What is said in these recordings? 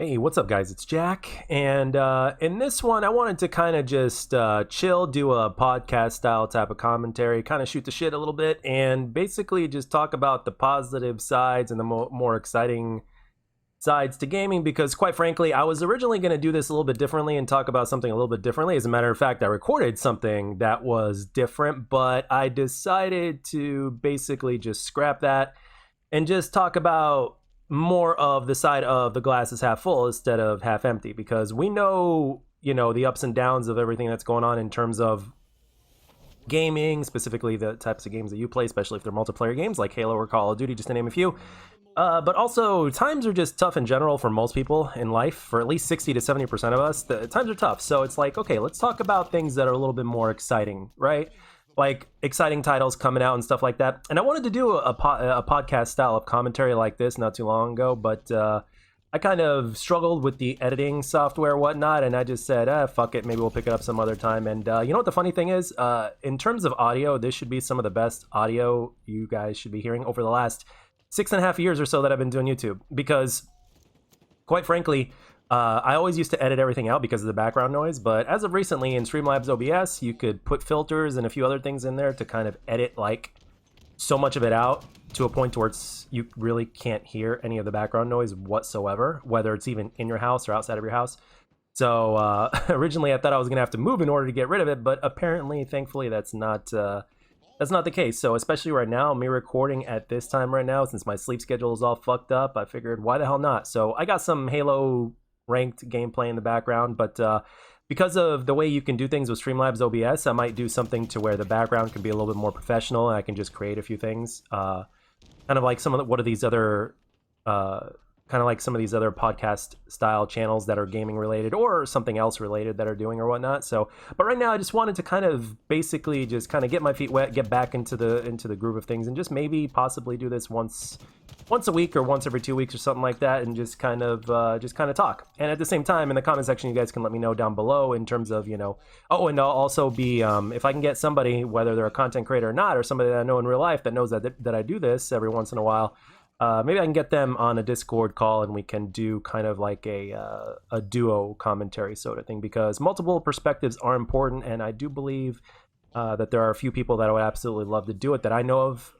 Hey, what's up, guys? It's Jack, and in this one, I wanted to kind of just chill, do a podcast style type of commentary, kind of shoot the shit a little bit, and basically just talk about the positive sides and the more exciting sides to gaming. Because, quite frankly, I was originally going to do this a little bit differently and talk about something a little bit differently. As a matter of fact, I recorded something that was different, but I decided to basically just scrap that and just talk about more of the side of the glass is half full instead of half empty, because we know, the ups and downs of everything that's going on in terms of gaming, specifically the types of games that you play, especially if they're multiplayer games like Halo or Call of Duty, just to name a few. But also, times are just tough in general for most people in life. For at least 60 to 70% of us, the times are tough. So it's like, okay, let's talk about things that are a little bit more exciting, right? Like exciting titles coming out and stuff like that. And I wanted to do a podcast style of commentary like this not too long ago, but I kind of struggled with the editing software and whatnot, and I just said, fuck it, maybe we'll pick it up some other time. And you know what the funny thing is? In terms of audio, this should be some of the best audio you guys should be hearing over the last 6.5 years or so that I've been doing YouTube, because quite frankly, I always used to edit everything out because of the background noise, but as of recently in Streamlabs OBS, you could put filters and a few other things in there to kind of edit like so much of it out to a point towards you really can't hear any of the background noise whatsoever, whether it's even in your house or outside of your house. So originally I thought I was gonna have to move in order to get rid of it, but apparently, thankfully, that's not the case. So especially right now, me recording at this time right now, since my sleep schedule is all fucked up, I figured why the hell not? So I got some Halo ranked gameplay in the background, but because of the way you can do things with Streamlabs OBS, I might do something to where the background can be a little bit more professional and I can just create a few things, kind of like some of these other podcast style channels that are gaming related or something else related that are doing or whatnot. So, but right now I just wanted to kind of basically just kind of get my feet wet, get back into the groove of things, and just maybe possibly do this once a week or once every 2 weeks or something like that, and just kind of talk. And at the same time, in the comment section, you guys can let me know down below in terms of, oh, and I'll also be, if I can get somebody, whether they're a content creator or not, or somebody that I know in real life that knows that I do this every once in a while, maybe I can get them on a Discord call and we can do kind of like a duo commentary sort of thing, because multiple perspectives are important, and I do believe that there are a few people that I would absolutely love to do it that I know of,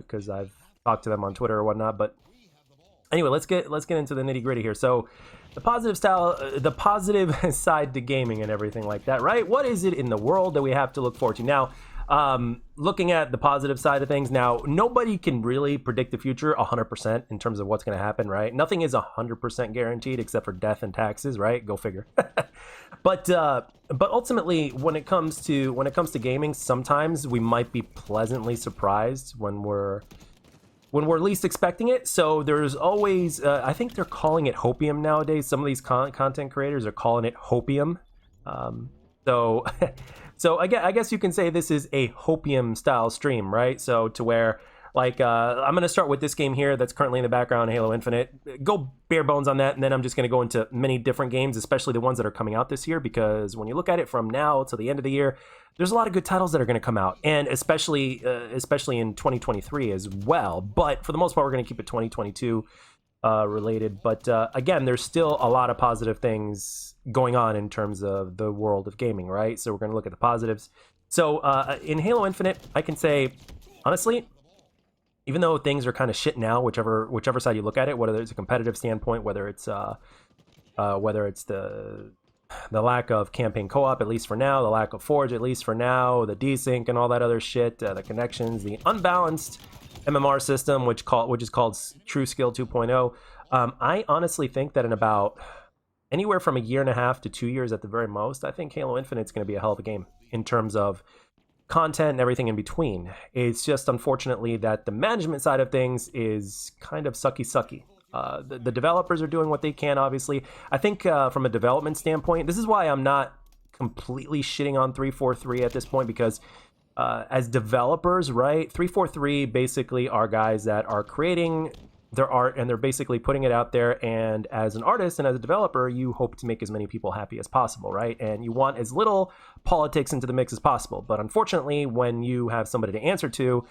because I've talk to them on Twitter or whatnot. But anyway, let's get into the nitty gritty here. So the positive side to gaming and everything like that, right? What is it in the world that we have to look forward to now? Looking at the positive side of things, now nobody can really predict the future 100% in terms of what's going to happen, right? Nothing is 100% guaranteed except for death and taxes, right? Go figure. But ultimately, when it comes to gaming, sometimes we might be pleasantly surprised when we're least expecting it. So there's always, I think they're calling it hopium nowadays. Some of these content creators are calling it hopium. So I guess you can say this is a hopium style stream, right? So to where, like, I'm going to start with this game here that's currently in the background, Halo Infinite. Go bare bones on that, and then I'm just going to go into many different games, especially the ones that are coming out this year, because when you look at it from now to the end of the year, there's a lot of good titles that are going to come out, and especially in 2023 as well. But for the most part, we're going to keep it 2022 related. But again, there's still a lot of positive things going on in terms of the world of gaming, right? So we're going to look at the positives. So in Halo Infinite, I can say, honestly, even though things are kind of shit now, whichever side you look at it, whether it's a competitive standpoint, whether it's the lack of campaign co-op, at least for now, the lack of Forge, at least for now, the desync and all that other shit, the connections, the unbalanced MMR system, which is called True Skill 2.0. I honestly think that in about anywhere from 1.5 to 2 years at the very most, I think Halo Infinite is going to be a hell of a game in terms of content and everything in between. It's just unfortunately that the management side of things is kind of sucky. The developers are doing what they can, obviously. I think from a development standpoint, this is why I'm not completely shitting on 343 at this point, because as developers, right, 343 basically are guys that are creating their art and they're basically putting it out there, and as an artist and as a developer, you hope to make as many people happy as possible, right? And you want as little politics into the mix as possible. But unfortunately, when you have somebody to answer to,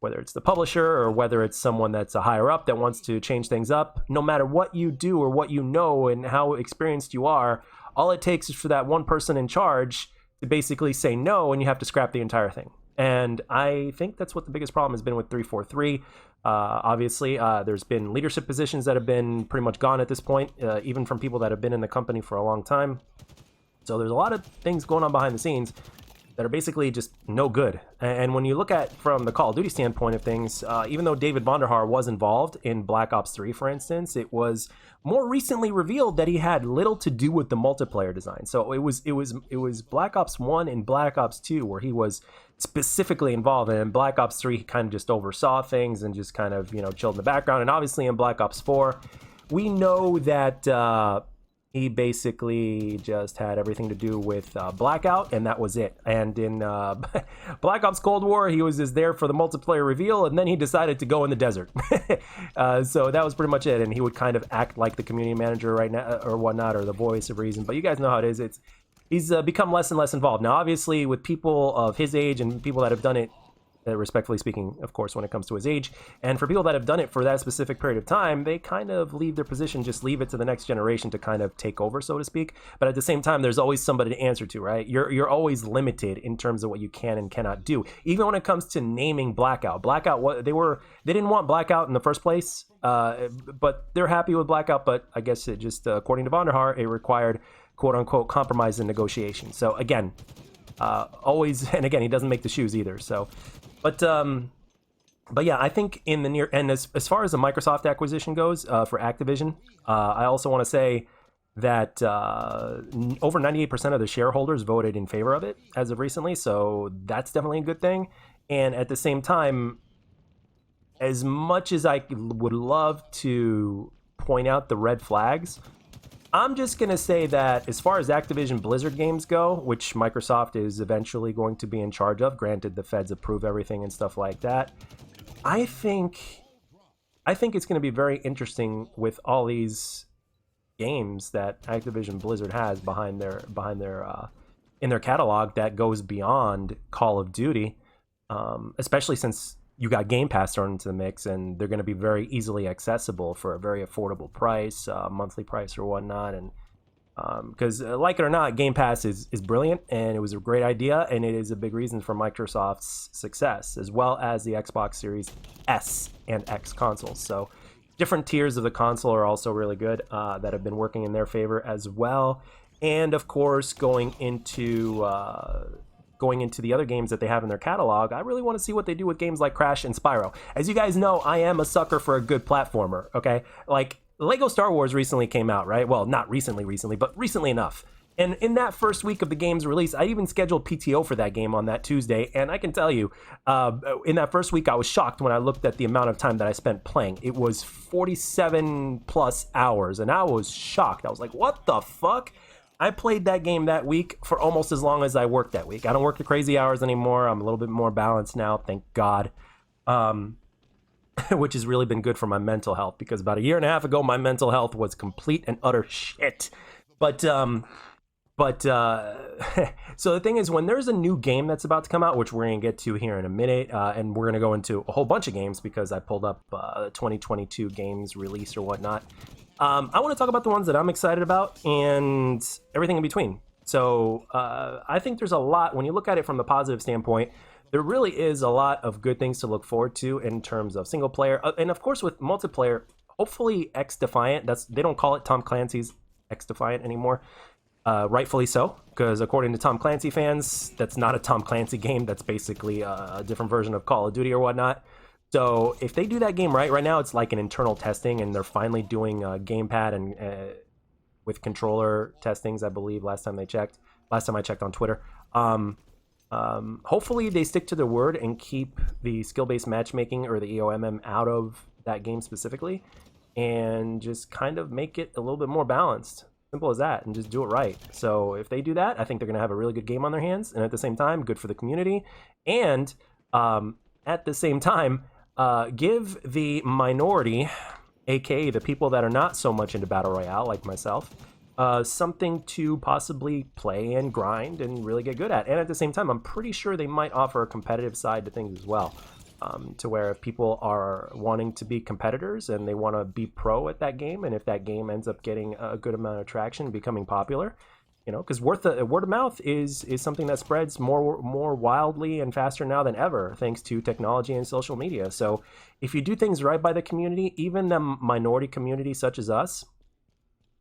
whether it's the publisher or whether it's someone that's a higher up that wants to change things up, no matter what you do or what you know and how experienced you are, all it takes is for that one person in charge to basically say no, and you have to scrap the entire thing. And I think that's what the biggest problem has been with 343. Obviously, there's been leadership positions that have been pretty much gone at this point, even from people that have been in the company for a long time. So there's a lot of things going on behind the scenes that are basically just no good. And when you look at from the Call of Duty standpoint of things, even though David Vonderhaar was involved in Black Ops 3, for instance, it was more recently revealed that he had little to do with the multiplayer design. So it was Black Ops 1 and Black Ops 2 where he was specifically involved, and in Black Ops 3 he kind of just oversaw things and just kind of, you know, chilled in the background. And obviously in Black Ops 4 we know that he basically just had everything to do with Blackout, and that was it. And in Black Ops Cold War, he was just there for the multiplayer reveal, and then he decided to go in the desert. So that was pretty much it. And he would kind of act like the community manager right now, or whatnot, or the voice of reason. But you guys know how it is. He's become less and less involved. Now, obviously, with people of his age and people that have done it, respectfully speaking, of course, when it comes to his age, and for people that have done it for that specific period of time, they kind of leave their position, just leave it to the next generation to kind of take over, so to speak. But at the same time, there's always somebody to answer to, right? You're always limited in terms of what you can and cannot do. Even when it comes to naming Blackout, they didn't want Blackout in the first place, but they're happy with Blackout. But I guess it just, according to Vonderhaar, it required quote unquote compromise and negotiation. So again, always, and again, he doesn't make the shoes either. So. But yeah, I think in the near, and as far as the Microsoft acquisition goes for Activision, I also want to say that over 98% of the shareholders voted in favor of it as of recently, so that's definitely a good thing. And at the same time, as much as I would love to point out the red flags, I'm just going to say that as far as Activision Blizzard games go, which Microsoft is eventually going to be in charge of, granted the feds approve everything and stuff like that, I think it's going to be very interesting with all these games that Activision Blizzard has behind their in their catalog that goes beyond Call of Duty, especially since you got Game Pass thrown into the mix, and they're going to be very easily accessible for a very affordable price, monthly price or whatnot. And because like it or not, Game Pass is brilliant, and it was a great idea, and it is a big reason for Microsoft's success, as well as the Xbox Series S and X consoles. So different tiers of the console are also really good that have been working in their favor as well. And of course, going into the other games that they have in their catalog, I really want to see what they do with games like Crash and Spyro. As you guys know, I am a sucker for a good platformer, okay? Like, Lego Star Wars recently came out, right? Well, not recently, but recently enough. And in that first week of the game's release, I even scheduled PTO for that game on that Tuesday, and I can tell you, in that first week, I was shocked when I looked at the amount of time that I spent playing. It was 47 plus hours, and I was shocked. I was like, what the fuck? I played that game that week for almost as long as I worked that week. I don't work the crazy hours anymore. I'm a little bit more balanced now, thank God, which has really been good for my mental health, because about a year and a half ago, my mental health was complete and utter shit. But so the thing is, when there's a new game that's about to come out, which we're going to get to here in a minute, and we're going to go into a whole bunch of games because I pulled up 2022 games release or whatnot. I want to talk about the ones that I'm excited about and everything in between. So I think there's a lot, when you look at it from the positive standpoint, there really is a lot of good things to look forward to in terms of single player. And of course, with multiplayer, hopefully X-Defiant, they don't call it Tom Clancy's X-Defiant anymore. Rightfully so, because according to Tom Clancy fans, that's not a Tom Clancy game. That's basically a different version of Call of Duty or whatnot. So if they do that game right now, it's like an internal testing, and they're finally doing gamepad and with controller testings, I believe, last time I checked on Twitter. Hopefully they stick to their word and keep the skill-based matchmaking or the EOMM out of that game specifically, and just kind of make it a little bit more balanced. Simple as that, and just do it right. So if they do that, I think they're going to have a really good game on their hands, and at the same time, good for the community. And at the same time, give the minority, aka the people that are not so much into Battle Royale, like myself, something to possibly play and grind and really get good at. And at the same time, I'm pretty sure they might offer a competitive side to things as well. to where if people are wanting to be competitors and they want to be pro at that game, and if that game ends up getting a good amount of traction, becoming popular, because word of mouth is something that spreads more wildly and faster now than ever, thanks to technology and social media. So if you do things right by the community, even the minority community such as us,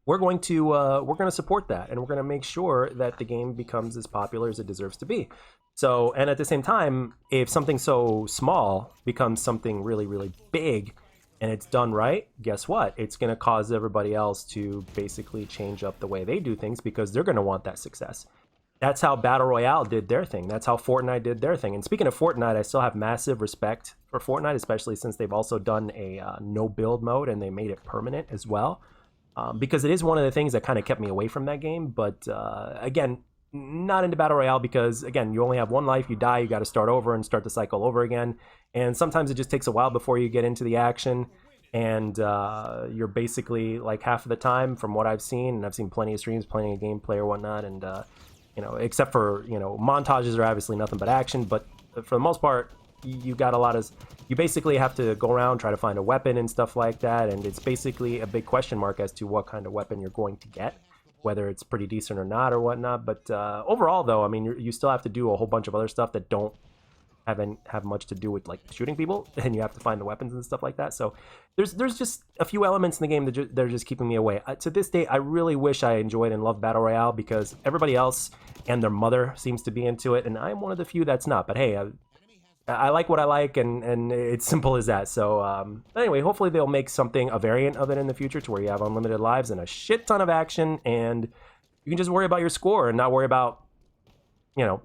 we're going to support that, and we're going to make sure that the game becomes as popular as it deserves to be. So, and at the same time, if something so small becomes something really, really big, and it's done right, guess what? It's going to cause everybody else to basically change up the way they do things, because they're going to want that success. That's how Battle Royale did their thing. That's how Fortnite did their thing. And speaking of Fortnite, I still have massive respect for Fortnite, especially since they've also done a no build mode, and they made it permanent as well. Because it is one of the things that kind of kept me away from that game. But again, not into Battle Royale because, again, you only have one life. You die, you got to start over and start the cycle over again. And sometimes it just takes a while before you get into the action. And you're basically, like, half of the time, from what I've seen, and I've seen plenty of streams, plenty of gameplay or whatnot, and, except for, montages are obviously nothing but action. But for the most part, you got a lot of, you basically have to go around, try to find a weapon and stuff like that, and it's basically a big question mark as to what kind of weapon you're going to get, whether it's pretty decent or not or whatnot. But overall, though, I mean, you still have to do a whole bunch of other stuff that don't have much to do with, like, shooting people, and you have to find the weapons and stuff like that. So there's just a few elements in the game that they're just keeping me away. To this day, I really wish I enjoyed and loved Battle Royale, because everybody else and their mother seems to be into it, and I'm one of the few that's not. But hey, I like what I like, and it's simple as that. So anyway, hopefully they'll make a variant of it in the future, to where you have unlimited lives and a shit ton of action, and you can just worry about your score and not worry about,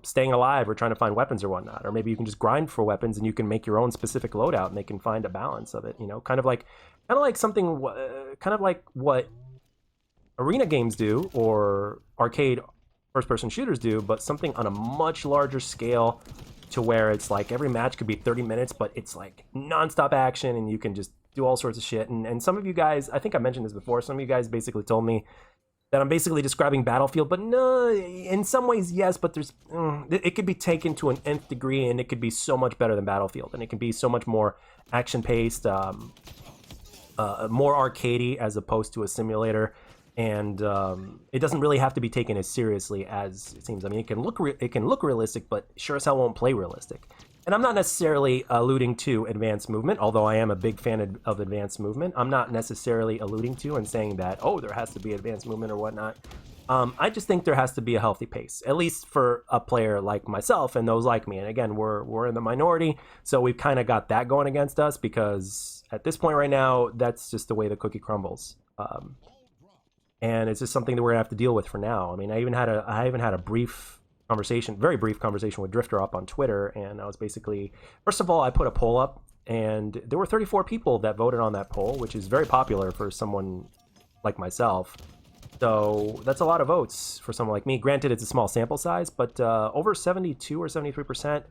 staying alive or trying to find weapons or whatnot. Or maybe you can just grind for weapons, and you can make your own specific loadout, and they can find a balance of it. Kind of like what arena games do, or arcade first-person shooters do, but something on a much larger scale, to where it's like every match could be 30 minutes, but it's like nonstop action, and you can just do all sorts of shit. And some of you guys, I think I mentioned this before, some of you guys basically told me that I'm basically describing Battlefield, but no, in some ways, yes, but it could be taken to an nth degree, and it could be so much better than Battlefield, and it can be so much more action-paced, more arcadey as opposed to a simulator. And it doesn't really have to be taken as seriously as it seems. I mean, it can look realistic, but sure as hell won't play realistic. And I'm not necessarily alluding to advanced movement, although I am a big fan of advanced movement. I'm not necessarily alluding to and saying that, oh, there has to be advanced movement or whatnot. I just think there has to be a healthy pace, at least for a player like myself and those like me. And again, we're in the minority, so we've kind of got that going against us, because at this point right now, that's just the way the cookie crumbles. And it's just something that we're gonna have to deal with for now. I mean, I even had a very brief conversation with Drifter up on Twitter, and I was basically, first of all, I put a poll up, and there were 34 people that voted on that poll, which is very popular for someone like myself. So that's a lot of votes for someone like me. Granted, it's a small sample size, but over 72 or 73%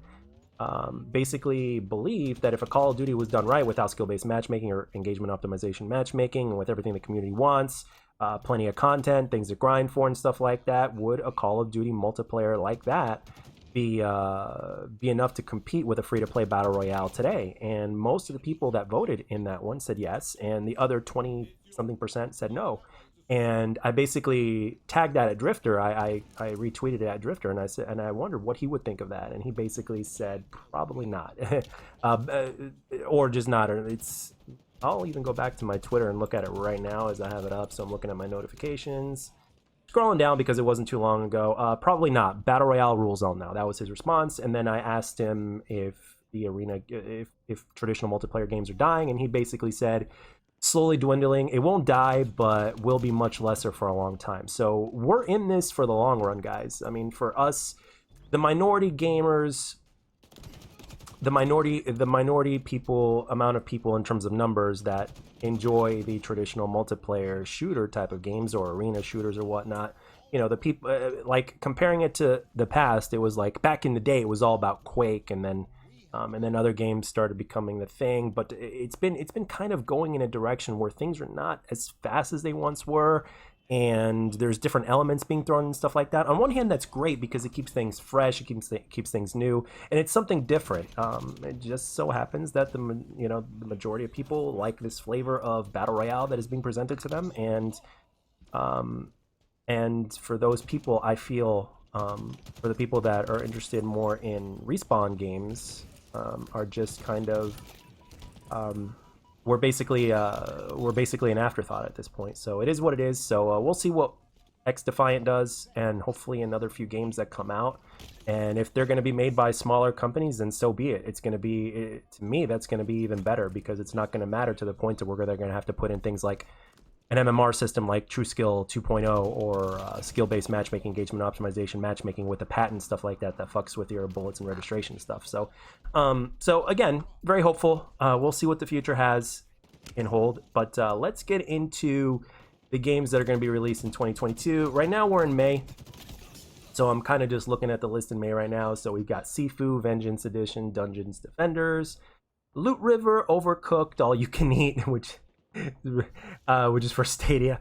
basically believe that if a Call of Duty was done right, without skill-based matchmaking or engagement optimization matchmaking, and with everything the community wants, plenty of content, things to grind for and stuff like that, would a Call of Duty multiplayer like that be enough to compete with a free-to-play Battle Royale today? And most of the people that voted in that one said yes, and the other 20-something% said no. And I basically tagged that at Drifter. I retweeted it at Drifter, and I wondered what he would think of that. And he basically said probably not, or just not. Or I'll even go back to my Twitter and look at it right now as I have it up. So I'm looking at my notifications, scrolling down because it wasn't too long ago. Probably not. Battle Royale rules all now. That was his response. And then I asked him if traditional multiplayer games are dying, and he basically said, slowly dwindling. It won't die, but will be much lesser for a long time. So we're in this for the long run, guys. I mean, for us, the minority gamers, the minority people, amount of people in terms of numbers that enjoy the traditional multiplayer shooter type of games, or arena shooters or whatnot. The people, like, comparing it to the past, it was like back in the day, it was all about Quake, and then other games started becoming the thing. But it's been kind of going in a direction where things are not as fast as they once were, and there's different elements being thrown and stuff like that. On one hand, that's great because it keeps things fresh, it keeps things new, and it's something different. It just so happens that the majority of people like this flavor of battle royale that is being presented to them, and for those people, I feel for the people that are interested more in Respawn games, are just kind of we're basically an afterthought at this point. So it is what it is. So we'll see what X Defiant does, and hopefully another few games that come out. And if they're going to be made by smaller companies, then so be it. It's going to be, to me, that's going to be even better, because it's not going to matter to the point to where they're going to have to put in things like an MMR system like TrueSkill 2.0, or skill-based matchmaking, engagement optimization, matchmaking with a patent, stuff like that fucks with your bullets and registration stuff. So, so again, very hopeful. We'll see what the future has in hold. But let's get into the games that are going to be released in 2022. Right now, we're in May. So I'm kind of just looking at the list in May right now. So we've got Sifu, Vengeance Edition, Dungeons Defenders, Loot River, Overcooked, All You Can Eat, which is for Stadia,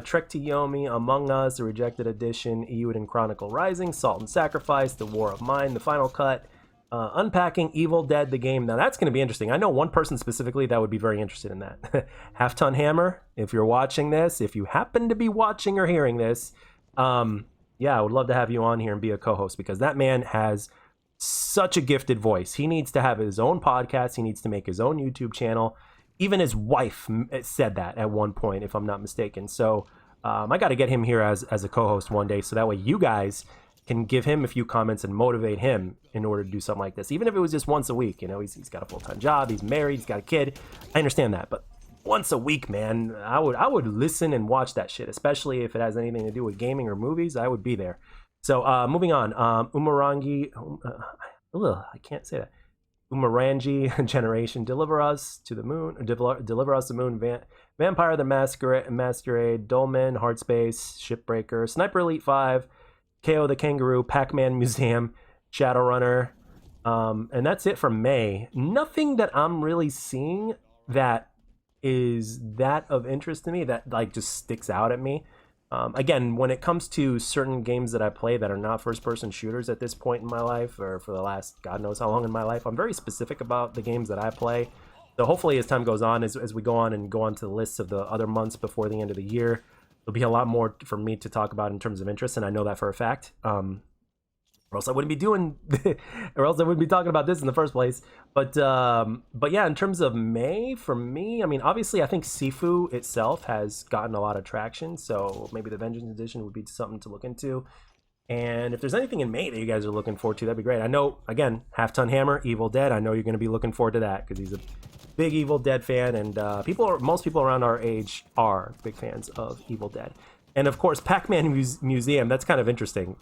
Trek to Yomi, Among Us, the Rejected Edition, Euden Chronicle Rising, Salt and Sacrifice, The War of Mine, the Final Cut, Unpacking, Evil Dead, the game. Now that's going to be interesting. I know one person specifically that would be very interested in that. Half Ton Hammer, if you're watching this, if you happen to be watching or hearing this, yeah, I would love to have you on here and be a co-host, because that man has such a gifted voice. He needs to have his own podcast. He needs to make his own YouTube channel. Even his wife said that at one point, if I'm not mistaken. So I got to get him here as a co-host one day, so that way you guys can give him a few comments and motivate him in order to do something like this. Even if it was just once a week, you know, he's got a full-time job, he's married, he's got a kid. I understand that, but once a week, man, I would listen and watch that shit, especially if it has anything to do with gaming or movies. I would be there. So moving on, Umurangi, I can't say that. Umurangi Generation, Deliver Us to the Moon, Deliver Us the Moon, Vampire the Masquerade, Dolmen, Hardspace, Shipbreaker, Sniper Elite 5, KO the Kangaroo, Pac-Man Museum, Shadowrunner, and that's it from May. Nothing that I'm really seeing that is that of interest to me, that like just sticks out at me. Again, when it comes to certain games that I play that are not first-person shooters at this point in my life, or for the last God knows how long in my life, I'm very specific about the games that I play. So hopefully as time goes on, as we go on to the lists of the other months before the end of the year, there'll be a lot more for me to talk about in terms of interest, and I know that for a fact. Or else I wouldn't be doing, or else I wouldn't be talking about this in the first place. But yeah, in terms of May, for me, I mean, obviously, I think Sifu itself has gotten a lot of traction, so maybe the Vengeance Edition would be something to look into. And if there's anything in May that you guys are looking forward to, that'd be great. I know, again, Half Ton Hammer, Evil Dead. I know you're going to be looking forward to that, because he's a big Evil Dead fan, and most people around our age are big fans of Evil Dead. And of course, Pac-Man Museum. That's kind of interesting.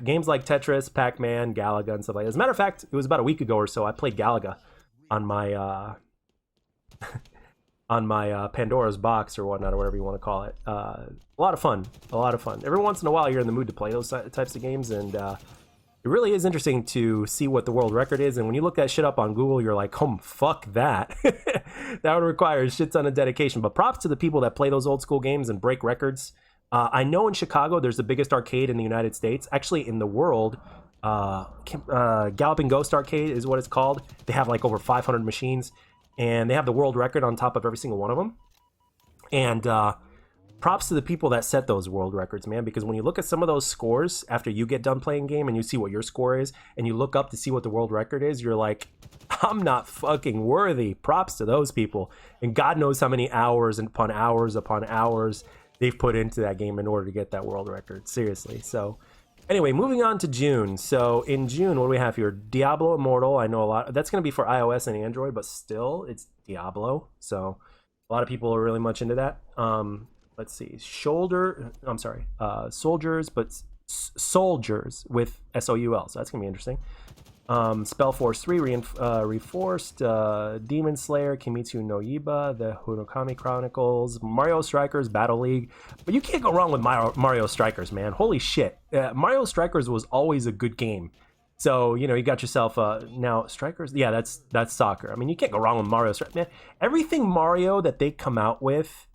Games like Tetris, Pac-Man, Galaga, and stuff like that. As a matter of fact, it was about a week ago or so, I played Galaga on my Pandora's box or whatnot, or whatever you want to call it. A lot of fun. Every once in a while, you're in the mood to play those types of games, and it really is interesting to see what the world record is. And when you look that shit up on Google, you're like, oh, fuck that. That would require a shit ton of dedication. But props to the people that play those old school games and break records. I know in Chicago, there's the biggest arcade in the United States, actually in the world. Galloping Ghost Arcade is what it's called. They have like over 500 machines, and they have the world record on top of every single one of them. And props to the people that set those world records, man, because when you look at some of those scores after you get done playing game and you see what your score is, and you look up to see what the world record is, you're like, I'm not fucking worthy. Props to those people. And God knows how many hours upon hours they've put into that game in order to get that world record. Seriously. So anyway, moving on to June. So in June, what do we have here? Diablo Immortal. I know a lot. That's going to be for iOS and Android, but still, it's Diablo. So a lot of people are really much into that. Let's see. Soldiers, but Soldiers with SOUL. So that's going to be interesting. Spellforce 3 Reforced, Demon Slayer, Kimetsu no Yaiba, the Hunokami Chronicles, Mario Strikers, Battle League. But you can't go wrong with Mario Strikers, man. Holy shit. Mario Strikers was always a good game. So, you know, you got yourself now Strikers. Yeah, that's soccer. I mean, you can't go wrong with Mario Strikers, man. Everything Mario that they come out with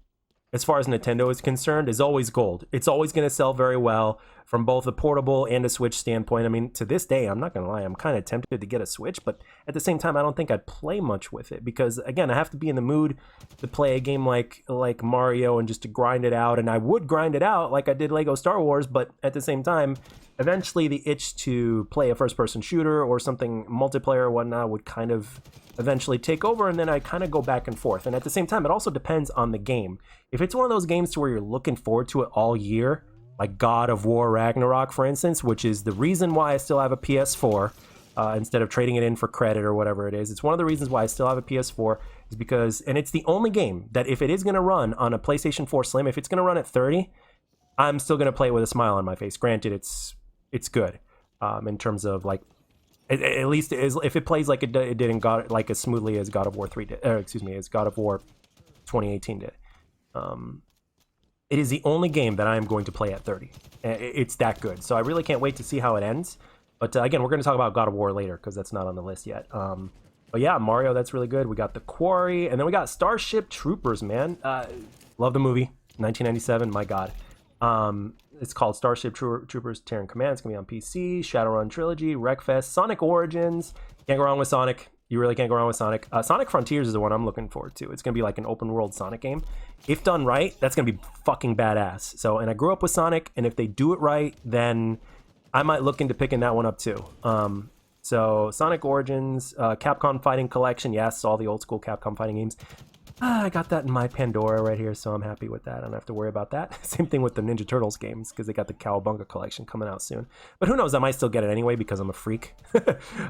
as far as Nintendo is concerned, is always gold. It's always going to sell very well from both a portable and a Switch standpoint. I mean, to this day, I'm not going to lie, I'm kind of tempted to get a Switch, but at the same time, I don't think I'd play much with it because, again, I have to be in the mood to play a game like Mario and just to grind it out. And I would grind it out like I did Lego Star Wars, but at the same time, eventually the itch to play a first-person shooter or something multiplayer or whatnot would kind of eventually take over, and then I kind of go back and forth. And at the same time, it also depends on the game. If it's one of those games to where you're looking forward to it all year, like God of War Ragnarok, for instance, which is the reason why I still have a PS4 instead of trading it in for credit or whatever it is. It's one of the reasons why I still have a PS4 is because, and it's the only game that if it is going to run on a PlayStation 4 Slim, if it's going to run at 30, I'm still going to play it with a smile on my face. Granted, it's good in terms of like, at least if it plays like it didn't got like as smoothly as God of War 3 did, as God of War 2018 did. It is the only game that I am going to play at 30. It's that good. So I really can't wait to see how it ends. But again, we're going to talk about God of War later because that's not on the list yet. But yeah, Mario, that's really good. We got The Quarry, and then we got Starship Troopers, man. Love the movie, 1997, my God. It's called Starship Troopers Terran Command. It's going to be on PC, Shadowrun Trilogy, Wreckfest, Sonic Origins. Can't go wrong with Sonic. You really can't go wrong with Sonic. Sonic Frontiers is the one I'm looking forward to. It's going to be like an open world Sonic game. If done right, that's going to be fucking badass. So, and I grew up with Sonic, and if they do it right, then I might look into picking that one up too. So Sonic Origins, Capcom Fighting Collection. Yes, all the old school Capcom fighting games. I got that in my Pandora right here, so I'm happy with that. I don't have to worry about that. Same thing with the Ninja Turtles games, because they got the Cowabunga collection coming out soon. But who knows, I might still get it anyway, because I'm a freak.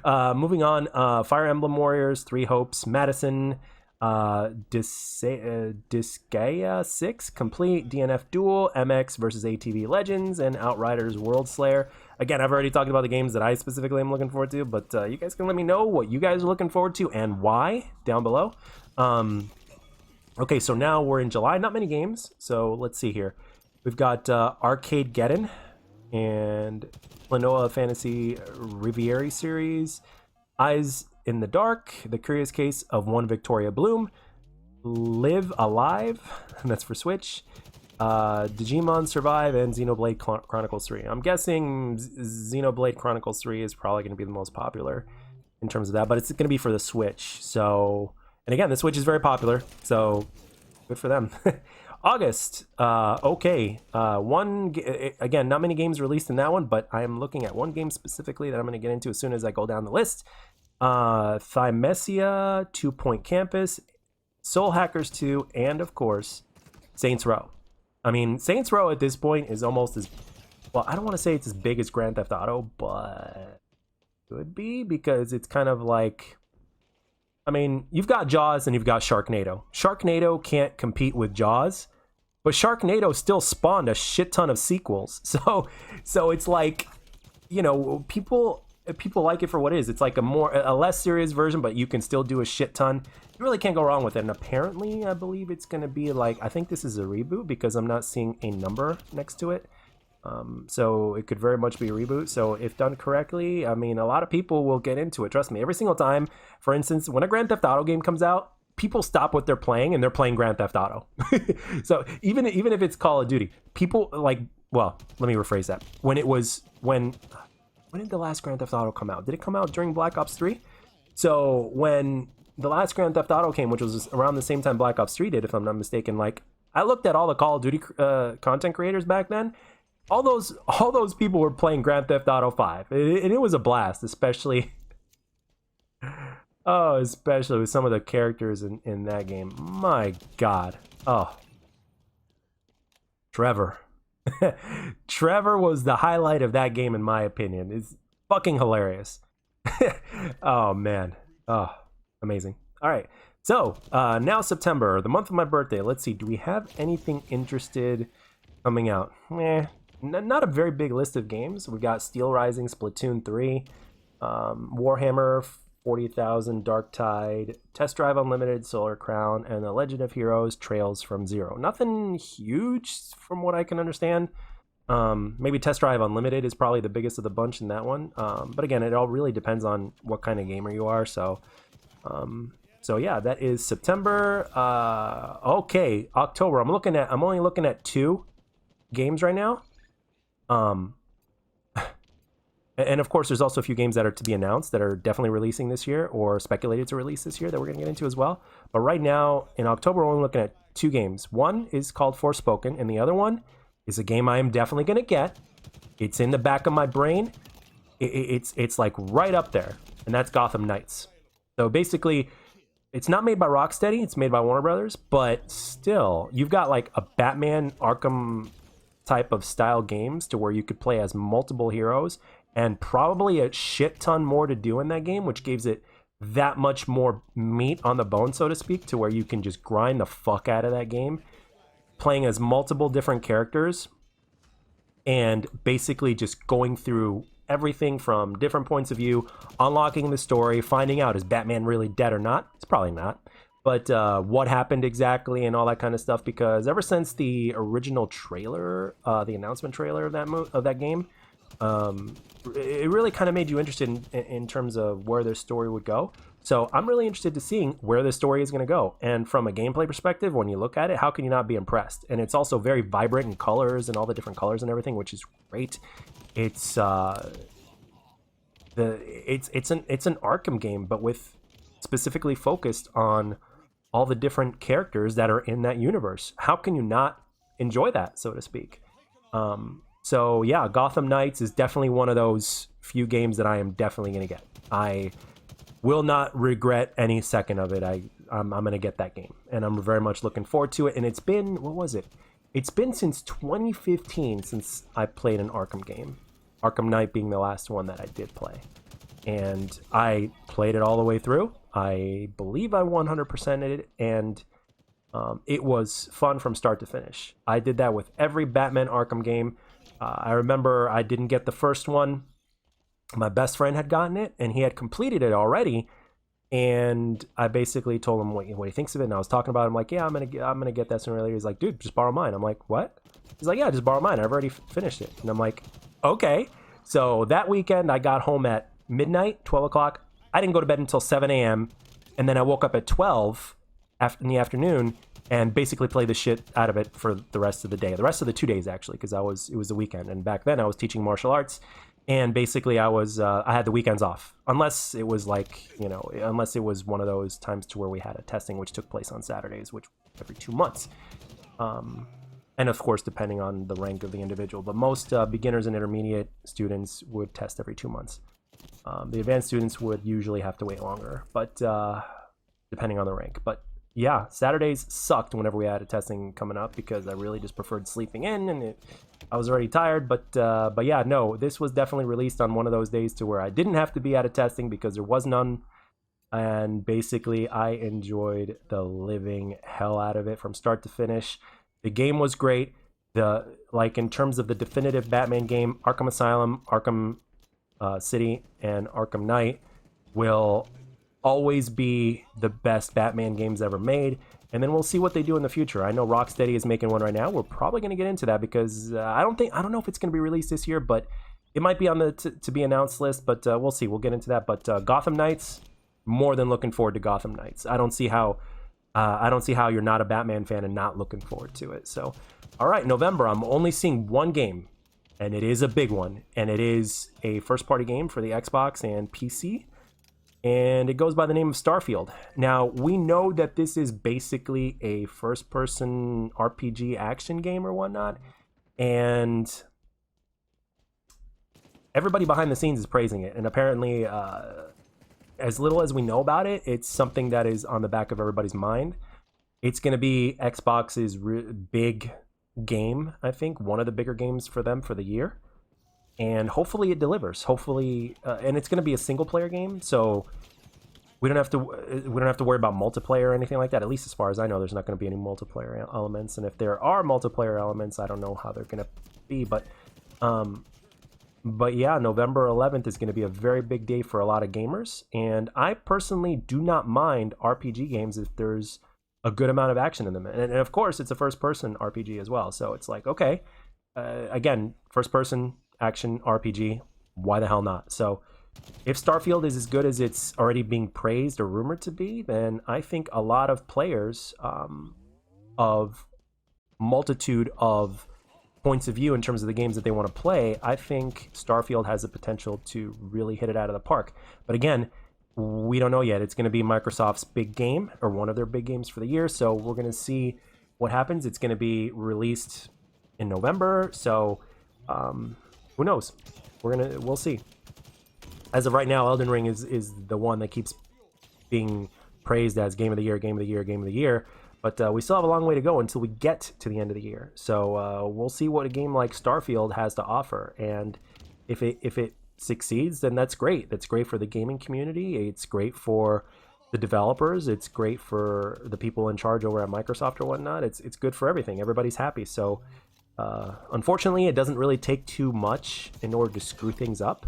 Moving on, Fire Emblem Warriors, Three Hopes, Madison, Disgaea 6, Complete, DNF Duel, MX versus ATV Legends, and Outriders World Slayer. Again, I've already talked about the games that I specifically am looking forward to, but you guys can let me know what you guys are looking forward to and why down below. Okay, so now we're in July. Not many games, so let's see here. We've got Arcade Geddon and Lenoa Fantasy Riviera series, Eyes in the Dark, The Curious Case of One Victoria Bloom, Live Alive, and that's for Switch, Digimon Survive, and Xenoblade Chronicles 3. I'm guessing Xenoblade Chronicles 3 is probably going to be the most popular in terms of that, but it's going to be for the Switch, so... And again, the Switch is very popular, so good for them. August, okay. Again, not many games released in that one, but I am looking at one game specifically that I'm going to get into as soon as I go down the list. Thymesia, 2 Point Campus, Soul Hackers 2, and of course, Saints Row. I mean, Saints Row at this point is almost as... Well, I don't want to say it's as big as Grand Theft Auto, but it could be, because it's kind of like... I mean, you've got Jaws and you've got Sharknado. Sharknado can't compete with Jaws, but Sharknado still spawned a shit ton of sequels. So it's like, you know, people like it for what it is. It's like a less serious version, but you can still do a shit ton. You really can't go wrong with it. And apparently, I believe it's going to be like, I think this is a reboot because I'm not seeing a number next to it. So it could very much be a reboot. So if done correctly, I mean, a lot of people will get into it. Trust me, every single time. For instance, when a Grand Theft Auto game comes out, people stop what they're playing and they're playing Grand Theft Auto. So even if it's Call of Duty, people like, well, let me rephrase that. When did the last Grand Theft Auto come out? Did it come out during Black Ops 3? So when the last Grand Theft Auto came, which was around the same time Black Ops 3 did, if I'm not mistaken, like I looked at all the Call of Duty content creators back then. All those people were playing Grand Theft Auto 5. It was a blast, especially with some of the characters in that game. My God. Oh. Trevor. Trevor was the highlight of that game, in my opinion. It's fucking hilarious. Oh, man. Oh, amazing. All right. So, now September, the month of my birthday. Let's see. Do we have anything interested coming out? Not a very big list of games. We got Steel Rising, Splatoon 3, Warhammer 40,000, Dark Tide, Test Drive Unlimited, Solar Crown, and The Legend of Heroes, Trails from Zero. Nothing huge from what I can understand. Maybe Test Drive Unlimited is probably the biggest of the bunch in that one. But again, it all really depends on what kind of gamer you are. So So yeah, that is September. Okay, October. I'm only looking at 2 games right now. Um, and of course, there's also a few games that are to be announced that are definitely releasing this year or speculated to release this year that we're going to get into as well. But right now, in October, we're only looking at 2 games. One is called Forspoken, and the other one is a game I am definitely going to get. It's in the back of my brain. It's like right up there, and that's Gotham Knights. So basically, it's not made by Rocksteady. It's made by Warner Brothers, but still, you've got like a Batman Arkham type of style games to where you could play as multiple heroes and probably a shit ton more to do in that game, which gives it that much more meat on the bone, so to speak, to where you can just grind the fuck out of that game, playing as multiple different characters and basically just going through everything from different points of view, unlocking the story, finding out is Batman really dead or not. It's probably not. But what happened exactly and all that kind of stuff, because ever since the original trailer, the announcement trailer of that game, it really kind of made you interested in terms of where their story would go. So I'm really interested to seeing where the story is going to go. And from a gameplay perspective, when you look at it, how can you not be impressed? And it's also very vibrant in colors and all the different colors and everything, which is great. It's it's an Arkham game, but with specifically focused on all the different characters that are in that universe. How can you not enjoy that, so to speak? So yeah, Gotham Knights is definitely one of those few games that I am definitely going to get. I will not regret any second of it. I'm going to get that game, and I'm very much looking forward to it. And it's been, what was it? It's been since 2015 since I played an Arkham game. Arkham Knight being the last one that I did play. And I played it all the way through. I believe I 100%ed it, and it was fun from start to finish. I did that with every Batman Arkham game. I remember I didn't get the first one. My best friend had gotten it, and he had completed it already. And I basically told him what he thinks of it, and I was talking about it. I'm like, yeah, I'm gonna get that sooner or later. He's like, dude, just borrow mine. I'm like, what? He's like, yeah, just borrow mine. I've already finished it. And I'm like, okay. So that weekend, I got home at midnight, 12 o'clock. I didn't go to bed until 7 a.m. And then I woke up at 12 in the afternoon and basically played the shit out of it for the rest of the day. The rest of the 2 days, actually, because it was the weekend. And back then, I was teaching martial arts. And basically, I had the weekends off, unless it was unless it was one of those times to where we had a testing, which took place on Saturdays, which every 2 months. And of course, depending on the rank of the individual. But most beginners and intermediate students would test every 2 months. The advanced students would usually have to wait longer, but depending on the rank. But yeah, Saturdays sucked whenever we had a testing coming up because I really just preferred sleeping in, and I was already tired. But yeah, no, this was definitely released on one of those days to where I didn't have to be at a testing because there was none. And basically, I enjoyed the living hell out of it from start to finish. The game was great. In terms of the definitive Batman game, Arkham Asylum, Arkham City, and Arkham Knight will always be the best Batman games ever made. And then we'll see what they do in the future. I know Rocksteady is making one right now. We're probably going to get into that because I don't know if it's going to be released this year, but it might be on the to be announced list. But we'll see. We'll get into that. But Gotham Knights, more than looking forward to Gotham Knights. I don't see how you're not a Batman fan and not looking forward to it. So, all right, November. I'm only seeing one game, and it is a big one, and it is a first-party game for the Xbox and PC. And it goes by the name of Starfield. Now, we know that this is basically a first-person RPG action game or whatnot, and everybody behind the scenes is praising it. And apparently, as little as we know about it, it's something that is on the back of everybody's mind. It's going to be Xbox's big game, I think, one of the bigger games for them for the year. And hopefully it delivers. Hopefully, and it's going to be a single-player game, so we don't have to worry about multiplayer or anything like that. At least as far as I know, there's not going to be any multiplayer elements. And if there are multiplayer elements, I don't know how they're going to be. But yeah, November 11th is going to be a very big day for a lot of gamers. And I personally do not mind RPG games if there's a good amount of action in them. And of course, it's a first-person RPG as well. So it's like, okay, again, first-person action RPG, why the hell not? So if Starfield is as good as it's already being praised or rumored to be, then I think a lot of players of multitude of points of view in terms of the games that they want to play, I think Starfield has the potential to really hit it out of the park. But again, we don't know yet. It's going to be Microsoft's big game, or one of their big games for the year, so we're going to see what happens. It's going to be released in November, so who knows? We'll see. As of right now, Elden Ring is the one that keeps being praised as game of the year, game of the year, game of the year. But we still have a long way to go until we get to the end of the year. So we'll see what a game like Starfield has to offer. And if it succeeds, then that's great. That's great for the gaming community. It's great for the developers. It's great for the people in charge over at Microsoft or whatnot. It's good for everything. Everybody's happy. So unfortunately, it doesn't really take too much in order to screw things up.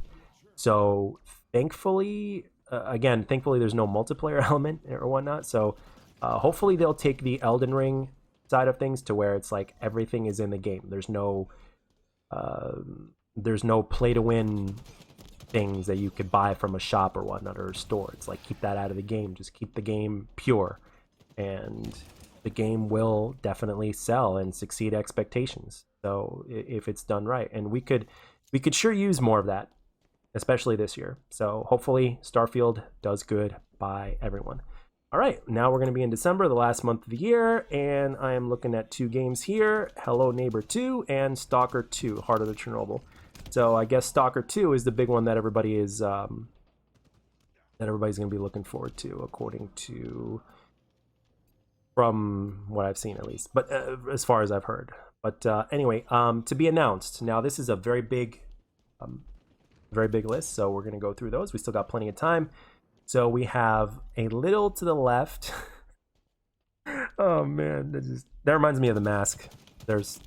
So thankfully, thankfully there's no multiplayer element or whatnot. So hopefully they'll take the Elden Ring side of things to where it's like everything is in the game. There's no play to win things that you could buy from a shop or whatnot, or a store. It's like, keep that out of the game. Just keep the game pure, and the game will definitely sell and succeed expectations. So if it's done right, and we could sure use more of that, especially this year. So hopefully Starfield does good by everyone. All right, now we're going to be in December, the last month of the year, and I am looking at two games here, Hello Neighbor 2 and Stalker 2, Heart of the Chernobyl. So I guess Stalker 2 is the big one that everybody's going to be looking forward to, according to, from what I've seen at least, but as far as I've heard. But anyway, to be announced. Now this is a very big list, so we're going to go through those. We still got plenty of time. So we have a little to the left. Oh man, that reminds me of The Mask. There's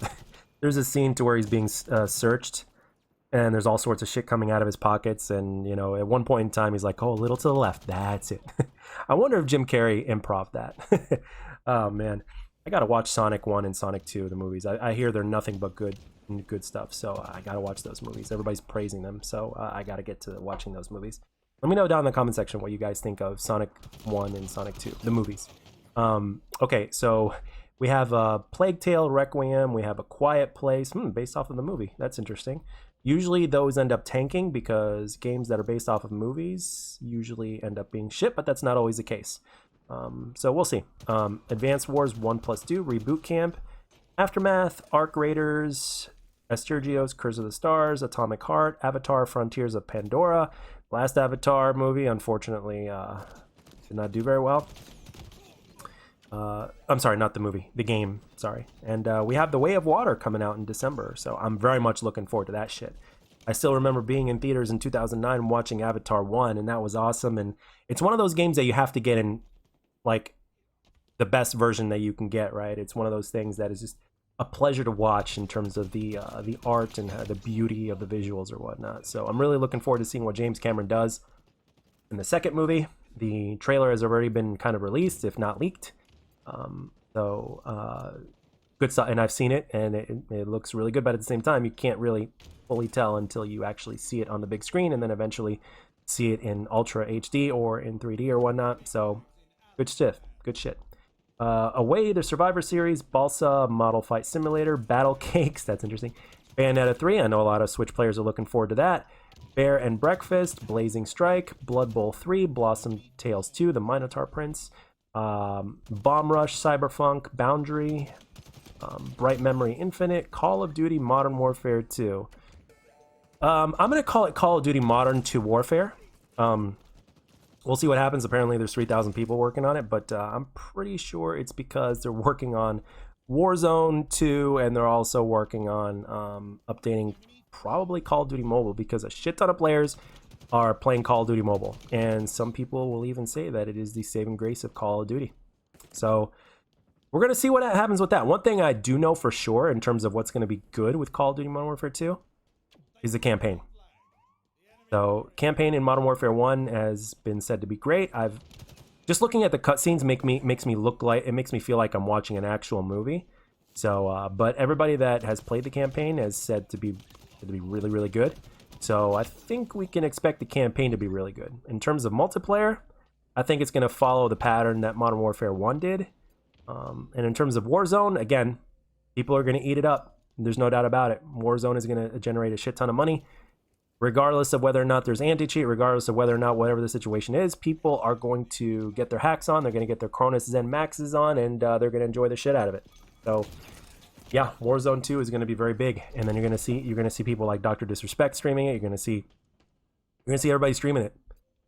a scene to where he's being searched, and there's all sorts of shit coming out of his pockets, and you know, at one point in time he's like, "Oh, a little to the left, that's it." I wonder if Jim Carrey improv that. Oh man, I gotta watch Sonic 1 and Sonic 2, the movies. I hear they're nothing but good stuff, so I gotta watch those movies. Everybody's praising them, so I gotta get to watching those movies. Let me know down in the comment section what you guys think of Sonic 1 and Sonic 2, the movies. Okay, so we have Plague Tale, Requiem. We have A Quiet Place, based off of the movie. That's interesting. Usually those end up tanking because games that are based off of movies usually end up being shit, but that's not always the case. So we'll see. Advance Wars 1+2, Reboot Camp, Aftermath, Arc Raiders, Asturgios, Curse of the Stars, Atomic Heart, Avatar, Frontiers of Pandora. Last Avatar movie, unfortunately, did not do very well. I'm sorry, not the movie, the game, sorry. And we have The Way of Water coming out in December, so I'm very much looking forward to that shit. I still remember being in theaters in 2009 watching Avatar 1, and that was awesome. And it's one of those games that you have to get in, like, the best version that you can get, right? It's one of those things that is just a pleasure to watch in terms of the art and the beauty of the visuals or whatnot. So I'm really looking forward to seeing what James Cameron does in the second movie. The trailer has already been kind of released, if not leaked. Good stuff, and I've seen it, and it looks really good, but at the same time, you can't really fully tell until you actually see it on the big screen, and then eventually see it in Ultra HD or in 3D or whatnot. So good shit. Away, the Survivor Series, Balsa, Model Fight Simulator, Battle Cakes, that's interesting. Bayonetta 3, I know a lot of Switch players are looking forward to that. Bear and Breakfast, Blazing Strike, Blood Bowl 3, Blossom Tales 2, The Minotaur Prince, Bomb Rush, Cyberpunk, Boundary, Bright Memory Infinite, Call of Duty Modern Warfare 2. I'm going to call it Call of Duty Modern 2 Warfare. We'll see what happens. Apparently there's 3,000 people working on it, but I'm pretty sure it's because they're working on Warzone 2, and they're also working on updating probably Call of Duty Mobile, because a shit ton of players are playing Call of Duty Mobile, and some people will even say that it is the saving grace of Call of Duty. So we're going to see what happens with that. One thing I do know for sure in terms of what's going to be good with Call of Duty Modern Warfare 2 is the campaign. So campaign in Modern Warfare 1 has been said to be great. I've just looking at the cutscenes makes me feel like I'm watching an actual movie. So but everybody that has played the campaign has said to be really, really good. So I think we can expect the campaign to be really good. In terms of multiplayer, I think it's going to follow the pattern that Modern Warfare 1 did. And in terms of Warzone, again, people are going to eat it up. There's no doubt about it. Warzone is going to generate a shit ton of money. Regardless of whether or not there's anti-cheat, regardless of whether or not whatever the situation is, people are going to get their hacks on, they're going to get their Cronus Zen Maxes on, and they're going to enjoy the shit out of it. So, yeah, Warzone 2 is going to be very big, and then you're going to see people like Dr. Disrespect streaming it. You're going to see everybody streaming it.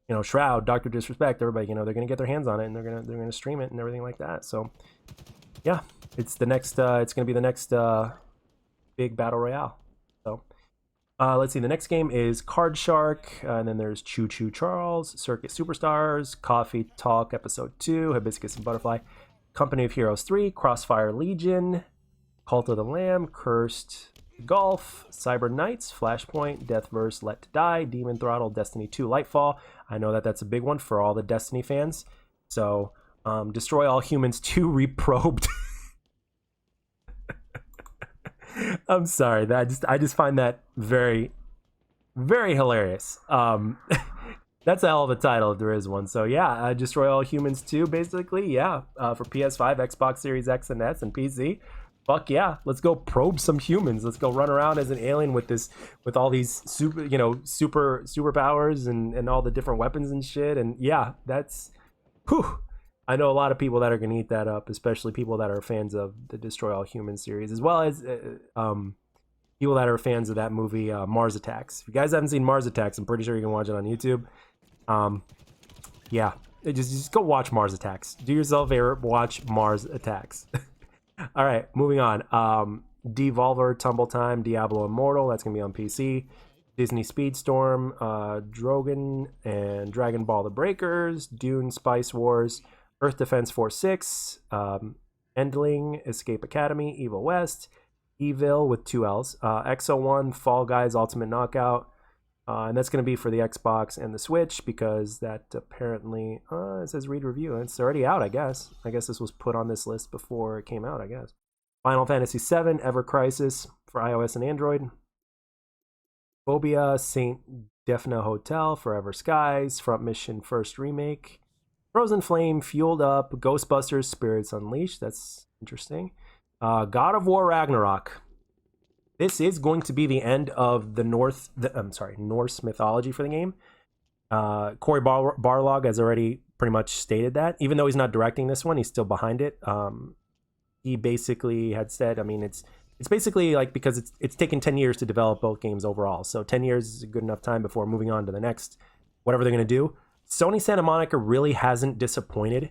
You know, Shroud, Dr. Disrespect, everybody. You know, they're going to get their hands on it, and they're going to stream it and everything like that. So, yeah, it's the next. It's going to be the next big battle royale. So. Let's see, the next game is Card Shark, and then there's Choo Choo Charles, Circuit Superstars, Coffee Talk Episode 2, Hibiscus and Butterfly, Company of Heroes 3, Crossfire Legion, Cult of the Lamb, Cursed Golf, Cyber Knights, Flashpoint, Deathverse, Let to Die, Demon Throttle, Destiny 2, Lightfall. I know that that's a big one for all the Destiny fans. So, Destroy All Humans 2 Reprobed. I'm sorry. I just find that very, very hilarious. That's a hell of a title if there is one. So yeah, Destroy All Humans 2, basically. Yeah, for PS5, Xbox Series X and S, and PC. Fuck yeah, let's go probe some humans. Let's go run around as an alien with all these superpowers and all the different weapons and shit. And yeah, that's whew. I know a lot of people that are going to eat that up, especially people that are fans of the Destroy All Humans series, as well as people that are fans of that movie, Mars Attacks. If you guys haven't seen Mars Attacks, I'm pretty sure you can watch it on YouTube. Yeah, just go watch Mars Attacks. Do yourself a favor, watch Mars Attacks. All right, moving on. Devolver, Tumble Time, Diablo Immortal, that's going to be on PC. Disney Speedstorm, Drogon and Dragon Ball The Breakers, Dune Spice Wars, Earth Defense Force 6, Endling, Escape Academy, Evil West, Evil with 2 L's, XO1, Fall Guys Ultimate Knockout, and that's going to be for the Xbox and the Switch because that apparently, it says read review. It's already out, I guess. I guess this was put on this list before it came out, I guess. Final Fantasy VII, Ever Crisis for iOS and Android. Phobia, Saint Defna Hotel, Forever Skies, Front Mission First Remake. Frozen Flame, Fueled Up, Ghostbusters, Spirits Unleashed. That's interesting. God of War Ragnarok. This is going to be the end of the Norse mythology for the game. Corey Barlog has already pretty much stated that. Even though he's not directing this one, he's still behind it. He basically had said, I mean, it's basically like because it's taken 10 years to develop both games overall. So 10 years is a good enough time before moving on to the next, whatever they're going to do. Sony Santa Monica really hasn't disappointed.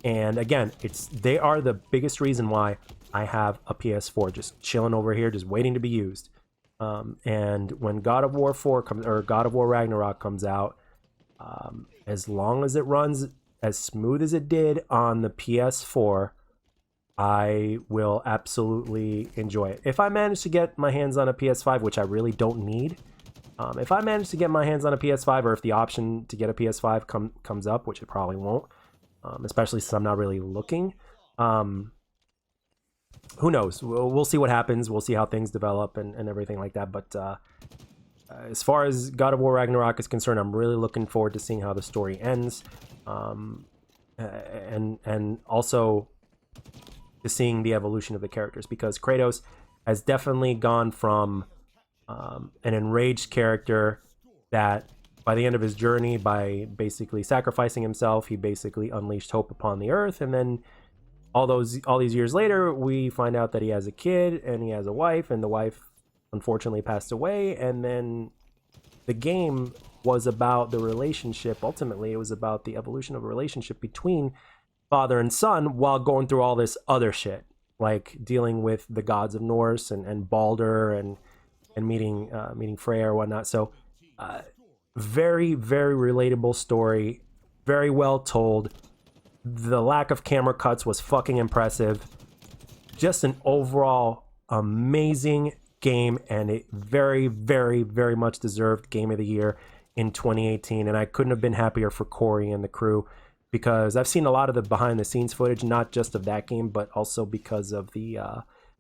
And again, they are the biggest reason why I have a PS4 just chilling over here, just waiting to be used. And when God of War 4 comes, or God of War Ragnarok comes out, as long as it runs as smooth as it did on the PS4, I will absolutely enjoy it. If I manage to get my hands on a PS5, which I really don't need, if I manage to get my hands on a PS5, or if the option to get a PS5 comes up, which it probably won't, especially since I'm not really looking, who knows? We'll see what happens. We'll see how things develop and everything like that. But as far as God of War Ragnarok is concerned, I'm really looking forward to seeing how the story ends, and also to seeing the evolution of the characters, because Kratos has definitely gone from an enraged character that by the end of his journey, by basically sacrificing himself, he basically unleashed hope upon the earth. And then all these years later, we find out that he has a kid and he has a wife, and the wife unfortunately passed away. And then the game was about the relationship. Ultimately, it was about the evolution of a relationship between father and son while going through all this other shit, like dealing with the gods of Norse and Balder and meeting Freya or whatnot. So very, very relatable story, very well told. The lack of camera cuts was fucking impressive. Just an overall amazing game, and a very, very, very much deserved Game of the Year in 2018. And I couldn't have been happier for Corey and the crew, because I've seen a lot of the behind the scenes footage, not just of that game, but also because of the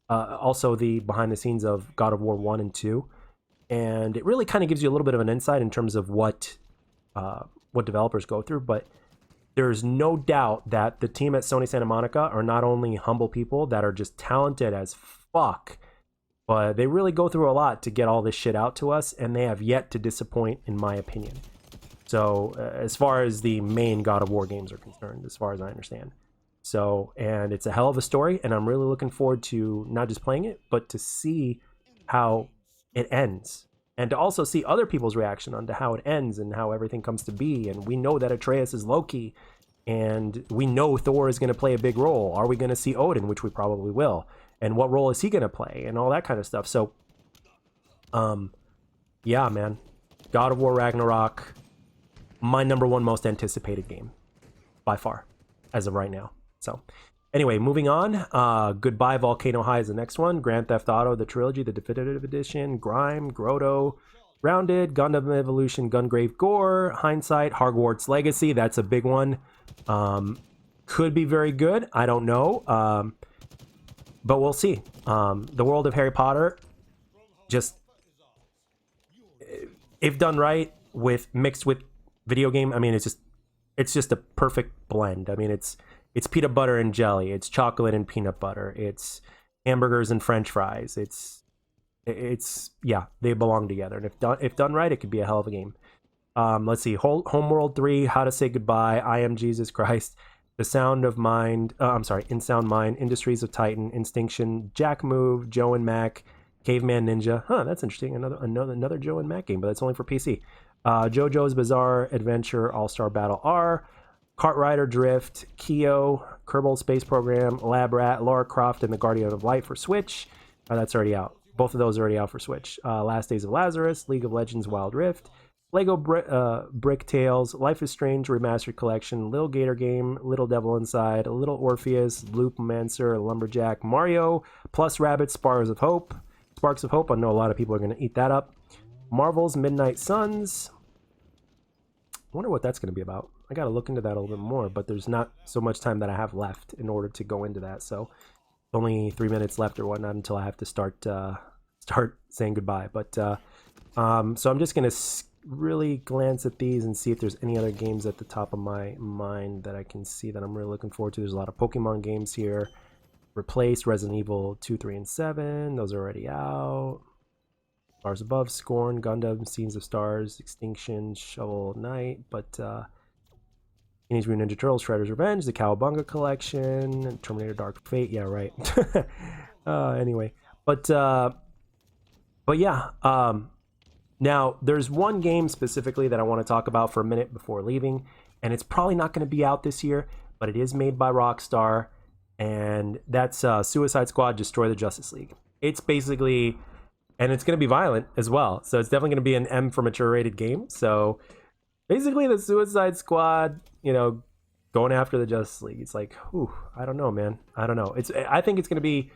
behind the scenes of God of War 1 and 2. and it really kind of gives you a little bit of an insight in terms of what developers go through. But there's no doubt that the team at Sony Santa Monica are not only humble people that are just talented as fuck, but they really go through a lot to get all this shit out to us, and they have yet to disappoint, in my opinion. So as far as the main God of War games are concerned, as far as I understand. So, and it's a hell of a story, and I'm really looking forward to not just playing it, but to see how it ends. And to also see other people's reaction onto how it ends and how everything comes to be. And we know that Atreus is Loki, and we know Thor is going to play a big role. Are we going to see Odin, which we probably will? And what role is he going to play? And all that kind of stuff. So, yeah, man. God of War Ragnarok, my #1 most anticipated game, by far, as of right now. So, anyway, moving on. Goodbye Volcano High is the next one. Grand Theft Auto, the trilogy, the definitive edition. Grime, Grotto, Grounded, Gundam Evolution, Gungrave Gore, Hindsight, Hogwarts Legacy. That's a big one. Could be very good. I don't know. But we'll see. The world of Harry Potter, just if done right, mixed with video game. I mean, it's just a perfect blend. I mean, it's peanut butter and jelly. It's chocolate and peanut butter. It's hamburgers and French fries. It's yeah, they belong together. And if done right, it could be a hell of a game. Let's see. Homeworld 3, How to Say Goodbye, I Am Jesus Christ, The Sound of Mind. In Sound Mind, Industries of Titan, Instinction, Jack Move, Joe and Mac, Caveman Ninja. Huh, that's interesting. Another Joe and Mac game, but that's only for PC. JoJo's Bizarre Adventure All-Star Battle R, Kart Rider Drift, Kyo, Kerbal Space Program, Lab Rat, Lara Croft, and the Guardian of Light for Switch. That's already out. Both of those are already out for Switch. Last Days of Lazarus, League of Legends Wild Rift, Lego Brick Tales, Life is Strange Remastered Collection, Little Gator Game, Little Devil Inside, Little Orpheus, Loop Mancer, Lumberjack, Mario, plus Rabbids Sparks of Hope. I know a lot of people are going to eat that up. Marvel's Midnight Suns. I wonder what that's going to be about. I got to look into that a little bit more, but there's not so much time that I have left in order to go into that. So only 3 minutes left or whatnot until I have to start saying goodbye. But so I'm just going to really glance at these and see if there's any other games at the top of my mind that I can see that I'm really looking forward to. There's a lot of Pokemon games here. Replace Resident Evil 2, 3, and 7. Those are already out. Stars Above, Scorn, Gundam, Scenes of Stars, Extinction, Shovel Knight, but Teenage Mutant Ninja Turtles, Shredder's Revenge, the Cowabunga Collection, Terminator Dark Fate. Yeah, right. Anyway, but yeah. Now, there's one game specifically that I want to talk about for a minute before leaving, and it's probably not going to be out this year, but it is made by Rockstar, and that's Suicide Squad Destroy the Justice League. It's basically... And it's going to be violent as well. So it's definitely going to be an M for mature rated game. So basically the Suicide Squad, going after the Justice League. It's like, I don't know, man. I don't know. I think it's going to be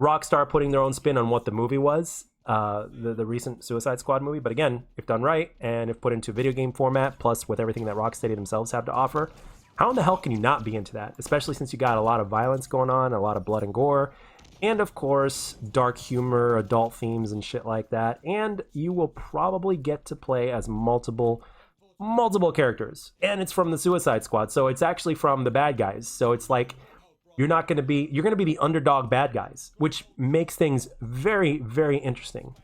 Rockstar putting their own spin on what the movie was, the recent Suicide Squad movie. But again, if done right and if put into video game format, plus with everything that Rocksteady themselves have to offer, how in the hell can you not be into that? Especially since you got a lot of violence going on, a lot of blood and gore. And of course, dark humor, adult themes, and shit like that. And you will probably get to play as multiple characters. And it's from the Suicide Squad, so it's actually from the bad guys. So it's like you're going to be the underdog bad guys, which makes things very, very interesting.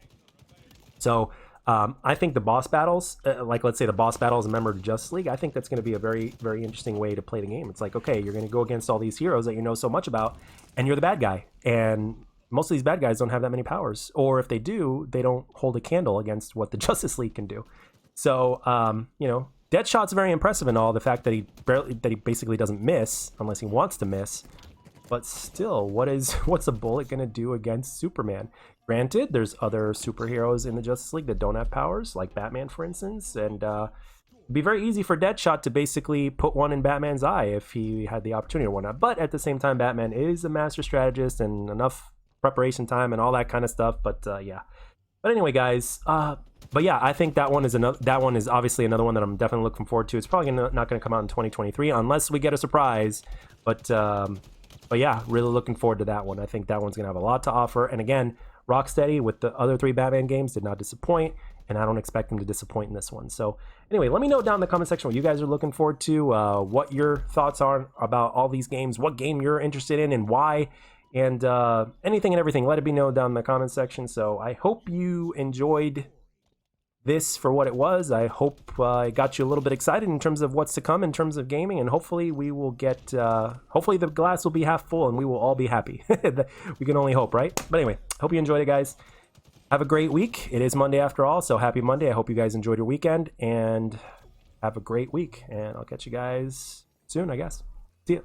So I think the boss battles, like let's say the boss battle is a member of the Justice League, I think that's going to be a very, very interesting way to play the game. It's like, okay, you're going to go against all these heroes that you know so much about, and you're the bad guy. And most of these bad guys don't have that many powers. Or if they do, they don't hold a candle against what the Justice League can do. So, Deadshot's very impressive in all. The fact that he basically doesn't miss unless he wants to miss. But still, what's a bullet going to do against Superman? Granted, there's other superheroes in the Justice League that don't have powers, like Batman, for instance, and it'd be very easy for Deadshot to basically put one in Batman's eye if he had the opportunity or whatnot. But at the same time, Batman is a master strategist and enough preparation time and all that kind of stuff. But yeah. But anyway, guys. But yeah, I think that one is obviously another one that I'm definitely looking forward to. It's probably not going to come out in 2023 unless we get a surprise. But But yeah, really looking forward to that one. I think that one's going to have a lot to offer. And again, Rocksteady with the other 3 Batman games did not disappoint, and I don't expect them to disappoint in this one. So anyway, let me know down in the comment section what you guys are looking forward to, what your thoughts are about all these games, what game you're interested in and why, and anything and everything. Let it be known down in the comment section. So I hope you enjoyed this for what it was. I hope I got you a little bit excited in terms of what's to come in terms of gaming, and hopefully we will get hopefully the glass will be half full and we will all be happy. We can only hope, right? But anyway, hope you enjoyed it, guys. Have a great week. It is Monday after all, so happy Monday. I hope you guys enjoyed your weekend, and have a great week, and I'll catch you guys soon, I guess. See ya.